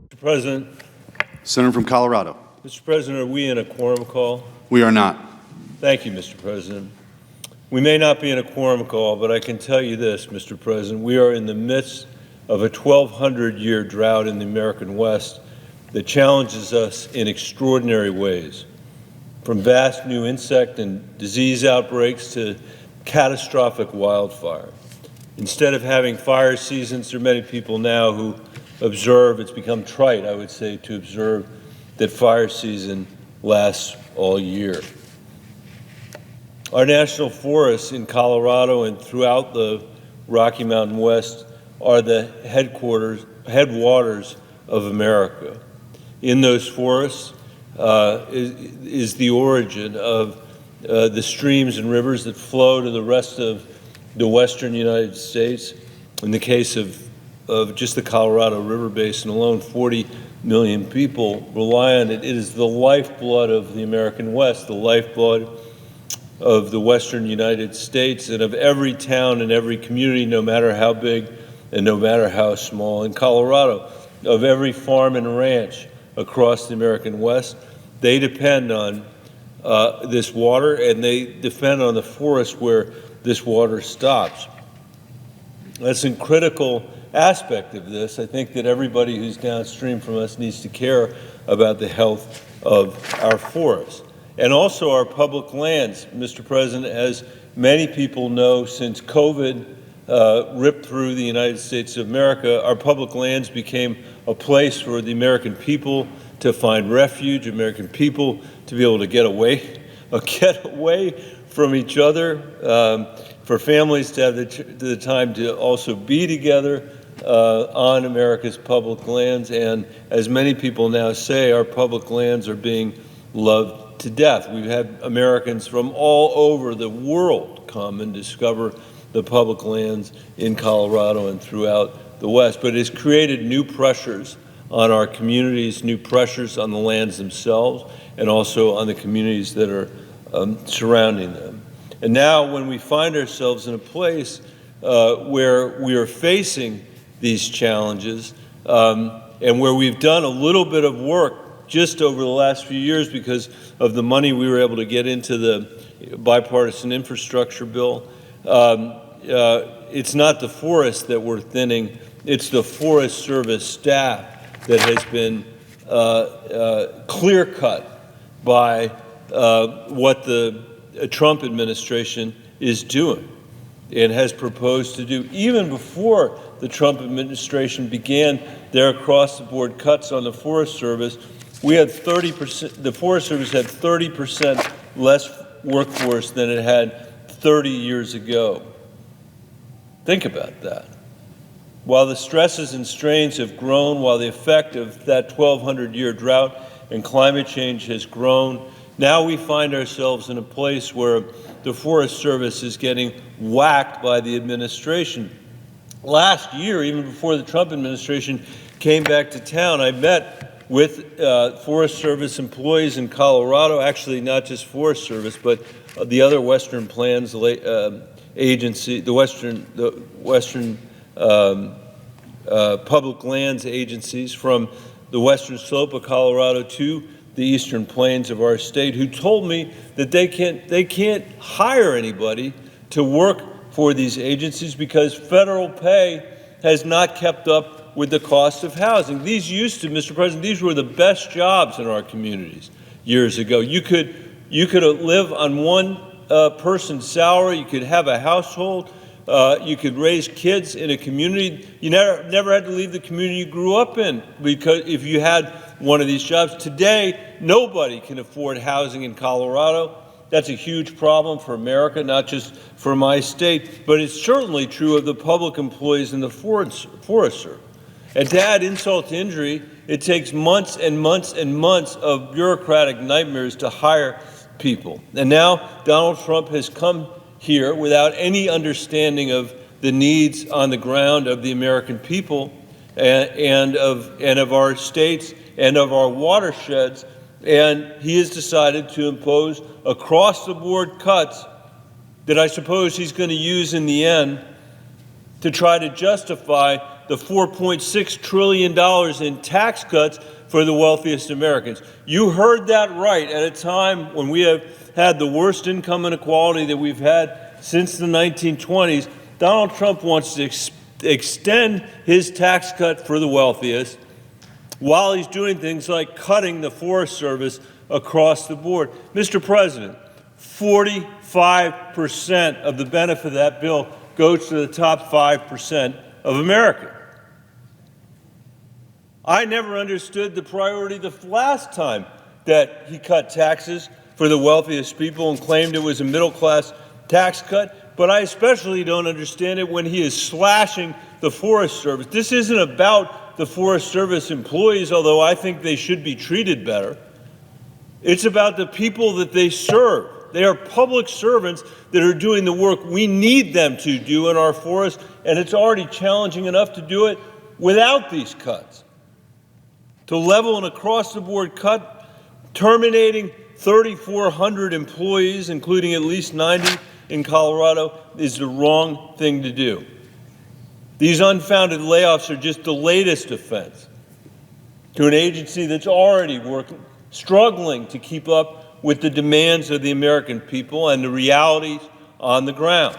Mr. President. Senator from Colorado. Mr. President, are we in a quorum call? We are not. Thank you, Mr. President. We may not be in a quorum call, but I can tell you this, Mr. President. We are in the midst of a 1,200-year drought in the American West that challenges us in extraordinary ways, from vast new insect and disease outbreaks to catastrophic wildfire. Instead of having fire seasons, there are many people now who observe, it's become trite, I would say, to observe that fire season lasts all year. Our national forests in Colorado and throughout the Rocky Mountain West are the headwaters of America. In those forests is the origin of the streams and rivers that flow to the rest of the western United States. In the case of just the Colorado River Basin alone, 40 million people rely on it. It is the lifeblood of the American West, the lifeblood of the western United States and of every town and every community, no matter how big and no matter how small. In Colorado, of every farm and ranch across the American West, they depend on this water, and they depend on the forest where this water stops. That's a critical aspect of this. I think that everybody who's downstream from us needs to care about the health of our forests. And also our public lands, Mr. President. As many people know, since COVID ripped through the United States of America, our public lands became a place for the American people to find refuge, American people to be able to get away from each other, for families to have the time to also be together on America's public lands. And as many people now say, our public lands are being loved to death. We've had Americans from all over the world come and discover the public lands in Colorado and throughout the West. But it's created new pressures on our communities, new pressures on the lands themselves, and also on the communities that are surrounding them. And now when we find ourselves in a place where we are facing these challenges, and where we've done a little bit of work just over the last few years because of the money we were able to get into the bipartisan infrastructure bill, it's not the forest that we're thinning, it's the Forest Service staff that has been clear-cut by what the Trump administration is doing and has proposed to do. Even before the Trump administration began their across-the-board cuts on the Forest Service, we had 30%, the Forest Service had 30% less workforce than it had 30 years ago. Think about that. While the stresses and strains have grown, while the effect of that 1,200-year drought and climate change has grown, now we find ourselves in a place where the Forest Service is getting whacked by the administration. Last year, even before the Trump administration came back to town, I met with Forest Service employees in Colorado, actually not just Forest Service, but the other Western Plans agency, the Western public lands agencies from the western slope of Colorado to the eastern plains of our state, who told me that they can't hire anybody to work for these agencies because federal pay has not kept up with the cost of housing. These used to, Mr. President, these were the best jobs in our communities years ago. You could live on one person's salary, you could have a household, you could raise kids in a community. You never had to leave the community you grew up in because if you had one of these jobs. Today, nobody can afford housing in Colorado. That's a huge problem for America, not just for my state, but it's certainly true of the public employees in the Forest Service. And to add insult to injury, it takes months and months and months of bureaucratic nightmares to hire people. And now Donald Trump has come here without any understanding of the needs on the ground of the American people and of our states and of our watersheds. And he has decided to impose across-the-board cuts that I suppose he's going to use in the end to try to justify the $4.6 trillion in tax cuts for the wealthiest Americans. You heard that right, at a time when we have had the worst income inequality that we've had since the 1920s. Donald Trump wants to extend his tax cut for the wealthiest while he's doing things like cutting the Forest Service across the board. Mr. President, 45% of the benefit of that bill goes to the top 5% of America. I never understood the priority the last time that he cut taxes for the wealthiest people and claimed it was a middle-class tax cut, but I especially don't understand it when he is slashing the Forest Service. This isn't about the Forest Service employees, although I think they should be treated better. It's about the people that they serve. They are public servants that are doing the work we need them to do in our forests, and it's already challenging enough to do it without these cuts. To level an across-the-board cut, terminating 3,400 employees, including at least 90 in Colorado, is the wrong thing to do. These unfounded layoffs are just the latest offense to an agency that's already struggling to keep up with the demands of the American people and the realities on the ground.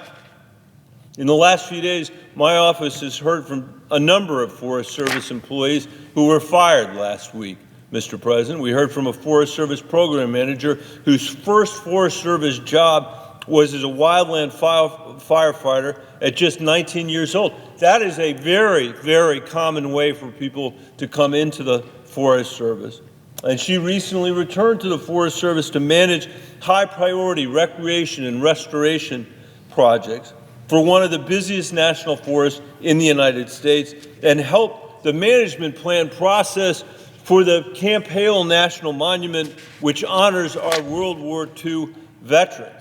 In the last few days, my office has heard from a number of Forest Service employees who were fired last week, Mr. President. We heard from a Forest Service program manager whose first Forest Service job was as a wildland firefighter at just 19 years old. That is a very, very common way for people to come into the Forest Service. And she recently returned to the Forest Service to manage high-priority recreation and restoration projects for one of the busiest national forests in the United States and help the management plan process for the Camp Hale National Monument, which honors our World War II veterans.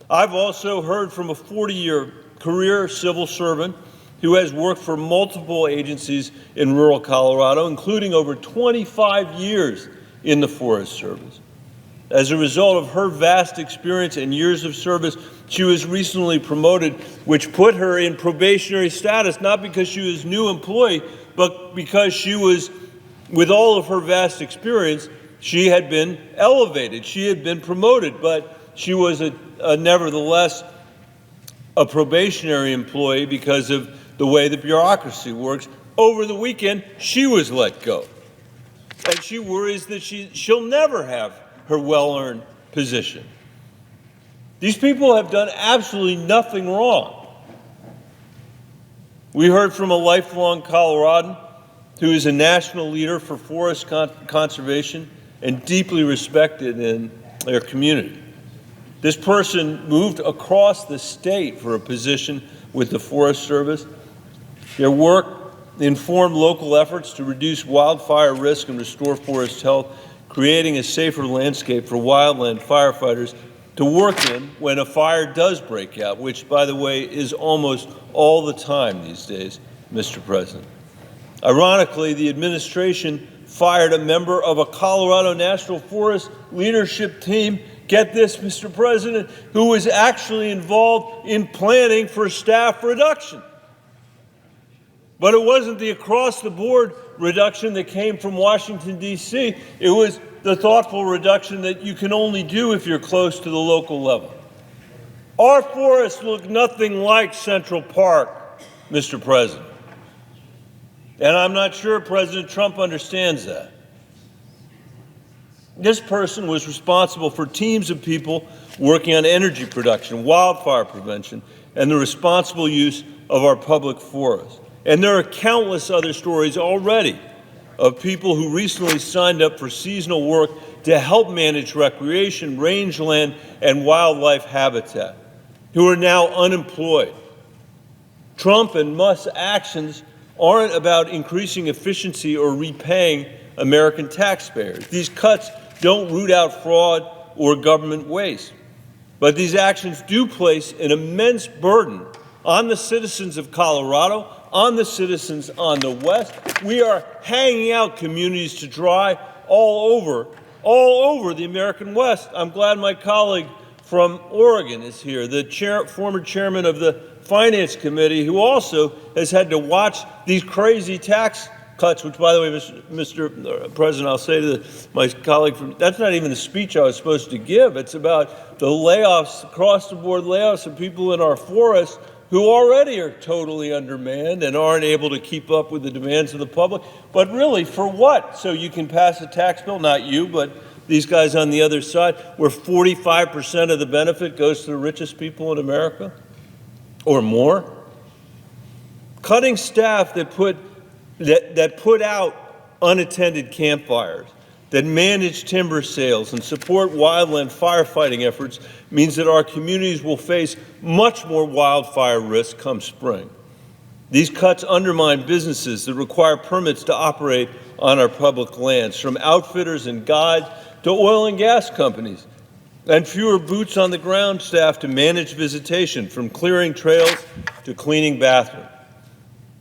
I've also heard from a 40-year career civil servant who has worked for multiple agencies in rural Colorado, including over 25 years in the Forest Service. As a result of her vast experience and years of service, she was recently promoted, which put her in probationary status, not because she was a new employee, but because she was, with all of her vast experience, she had been elevated. She had been promoted, but she was nevertheless a probationary employee because of the way the bureaucracy works. Over the weekend, she was let go. And she worries that she'll never have her well-earned position. These people have done absolutely nothing wrong. We heard from a lifelong Coloradan who is a national leader for forest conservation and deeply respected in their community. This person moved across the state for a position with the Forest Service. Their work informed local efforts to reduce wildfire risk and restore forest health, creating a safer landscape for wildland firefighters to work in when a fire does break out, which, by the way, is almost all the time these days, Mr. President. Ironically, the administration fired a member of a Colorado National Forest leadership team, get this, Mr. President, who was actually involved in planning for staff reduction. But it wasn't the across-the-board reduction that came from Washington, D.C. It was the thoughtful reduction that you can only do if you're close to the local level. Our forests look nothing like Central Park, Mr. President. And I'm not sure President Trump understands that. This person was responsible for teams of people working on energy production, wildfire prevention, and the responsible use of our public forests. And there are countless other stories already of people who recently signed up for seasonal work to help manage recreation, rangeland, and wildlife habitat, who are now unemployed. Trump and Musk's actions aren't about increasing efficiency or repaying American taxpayers. These cuts don't root out fraud or government waste. But these actions do place an immense burden on the citizens of Colorado, on the citizens on the West. We are hanging out communities to dry all over the American West. I'm glad my colleague from Oregon is here, the former chairman of the Finance Committee, who also has had to watch these crazy tax cuts, which, by the way, Mr. President, I'll say to my colleague, that's not even the speech I was supposed to give. It's about the layoffs, across-the-board layoffs of people in our forests who already are totally undermanned and aren't able to keep up with the demands of the public. But really, for what? So you can pass a tax bill, not you, but these guys on the other side, where 45% of the benefit goes to the richest people in America or more? Cutting staff that put out unattended campfires, that manage timber sales and support wildland firefighting efforts means that our communities will face much more wildfire risk come spring. These cuts undermine businesses that require permits to operate on our public lands, from outfitters and guides to oil and gas companies, and fewer boots on the ground staff to manage visitation, from clearing trails to cleaning bathrooms.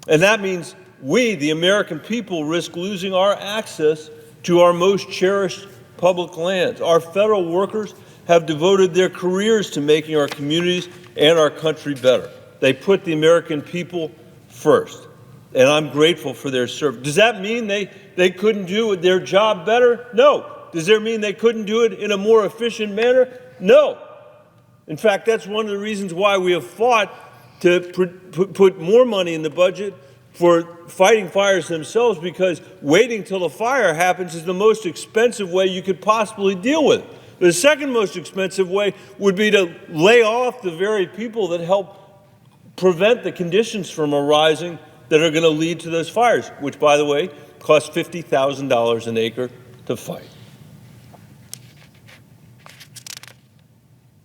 And that means we, the American people, risk losing our access to our most cherished public lands. Our federal workers have devoted their careers to making our communities and our country better. They put the American people first, and I'm grateful for their service. Does that mean they couldn't do their job better? No. Does that mean they couldn't do it in a more efficient manner? No. In fact, that's one of the reasons why we have fought to put more money in the budget for fighting fires themselves, because waiting till the fire happens is the most expensive way you could possibly deal with it. The second most expensive way would be to lay off the very people that help prevent the conditions from arising that are going to lead to those fires, which, by the way, cost $50,000 an acre to fight.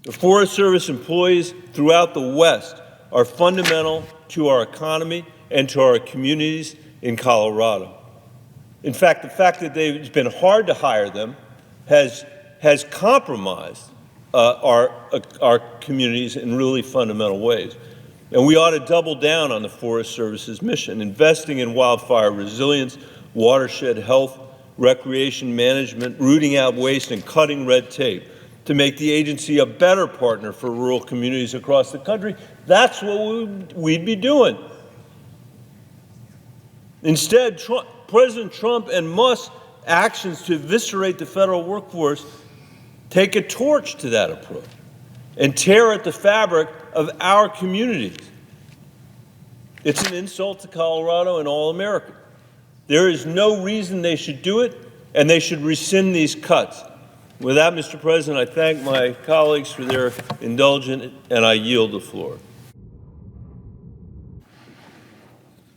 The Forest Service employees throughout the West are fundamental to our economy and to our communities in Colorado. In fact, the fact that it's been hard to hire them has compromised our communities in really fundamental ways. And we ought to double down on the Forest Service's mission, investing in wildfire resilience, watershed health, recreation management, rooting out waste, and cutting red tape to make the agency a better partner for rural communities across the country. That's what we'd be doing. Instead, President Trump and Musk's actions to eviscerate the federal workforce take a torch to that approach and tear at the fabric of our communities. It's an insult to Colorado and all America. There is no reason they should do it, and they should rescind these cuts. With that, Mr. President, I thank my colleagues for their indulgence, and I yield the floor.